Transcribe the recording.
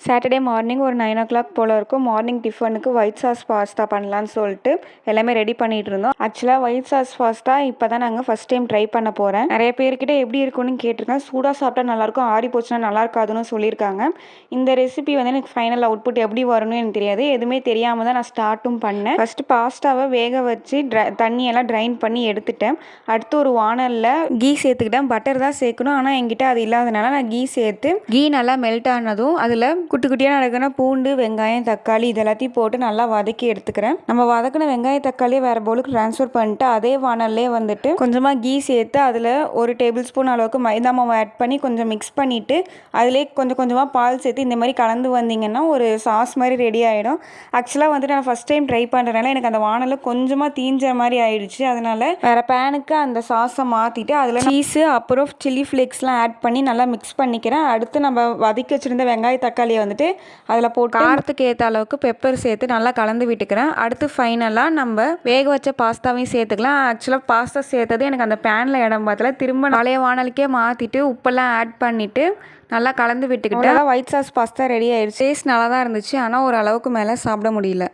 Saturday morning ஒரு 9 o'clock போல் இருக்கும். Morning டிஃபனுக்கு ஒயிட் சாஸ் பாஸ்தா பண்ணலான்னு சொல்லிட்டு எல்லாமே ரெடி பண்ணிகிட்டு இருந்தோம். ஆக்சுவலாக ஒயிட் சாஸ் பாஸ்தா இப்போ தான் நாங்கள் ஃபஸ்ட் டைம் ட்ரை பண்ண போகிறேன். நிறைய பேர்கிட்ட எப்படி இருக்குன்னு கேட்டிருக்கேன். சூடாக சாப்பிட்டா நல்லாயிருக்கும், ஆறி போச்சுன்னா நல்லா இருக்காதுன்னு சொல்லியிருக்காங்க. இந்த ரெசிபி வந்து எனக்கு ஃபைனல் அவுட்புட் எப்படி வரும்னு எனக்கு தெரியாது. எதுவுமே தெரியாமல் தான் நான் ஸ்டார்ட்டும் பண்ணேன். ஃபஸ்ட்டு பாஸ்தாவை வேக வச்சு தண்ணியெல்லாம் ட்ரைன் பண்ணி எடுத்துட்டேன். அடுத்து ஒரு வானலில் கீ சேர்த்துக்கிட்டேன். பட்டர் தான் சேர்க்கணும், ஆனால் என்கிட்ட அது இல்லாதனால நான் கீ சேர்த்து கீ நல்லா மெல்ட் ஆனதும் அதில் குட்டி குட்டியாக நடக்கிற பூண்டு, வெங்காயம், தக்காளி இது எல்லாத்தையும் போட்டு நல்லா வதக்கி எடுத்துக்கிறேன். நம்ம வதக்கின வெங்காயம் தக்காளியை வேறு பவுலுக்கு ட்ரான்ஸ்ஃபர் பண்ணிட்டு அதே வானல்லே வந்துட்டு கொஞ்சமாக கீ சேர்த்து அதில் 1 டேபிள் ஸ்பூன் அளவுக்கு மைதா மாவு ஆட் பண்ணி கொஞ்சம் மிக்ஸ் பண்ணிவிட்டு அதிலே கொஞ்சம் கொஞ்சமாக பால் சேர்த்து இந்த மாதிரி கலந்து வந்தீங்கன்னா ஒரு சாஸ் மாதிரி ரெடி ஆகிடும். ஆக்சுவலாக வந்துட்டு நான் ஃபஸ்ட் டைம் ட்ரை பண்ணுறதுனால எனக்கு அந்த வானலில் கொஞ்சமாக தீஞ்ச மாதிரி ஆயிடுச்சு. அதனால் வேறு பேனுக்கு அந்த சாஸை மாற்றிட்டு அதில் சீஸு அப்புறம் சில்லி ஃப்ளேக்ஸ்லாம் ஆட் பண்ணி நல்லா மிக்ஸ் பண்ணிக்கிறேன். அடுத்து நம்ம வதக்கி வச்சுருந்த வெங்காய தக்காளியை வந்துட்டு அதில் போட்டு காரத்துக்கு ஏற்ற அளவுக்கு பெப்பர் சேர்த்து நல்லா கலந்து விட்டுக்கிறேன். அடுத்து ஃபைனலாக நம்ம வேக வச்ச பாஸ்தாவையும் சேர்த்துக்கலாம். ஆக்சுவலாக பாஸ்தா சேர்த்தது எனக்கு அந்த பேனில் இடம் பார்த்தல, திரும்ப பழைய வானலுக்கே மாற்றிட்டு உப்பெல்லாம் ஆட் பண்ணிவிட்டு நல்லா கலந்து விட்டுக்கிட்டு ஒயிட் சாஸ் பாஸ்தா ரெடி ஆயிடுச்சு. டேஸ்ட் நல்லா தான் இருந்துச்சு, ஆனால் ஒரு அளவுக்கு மேலே சாப்பிட முடியல.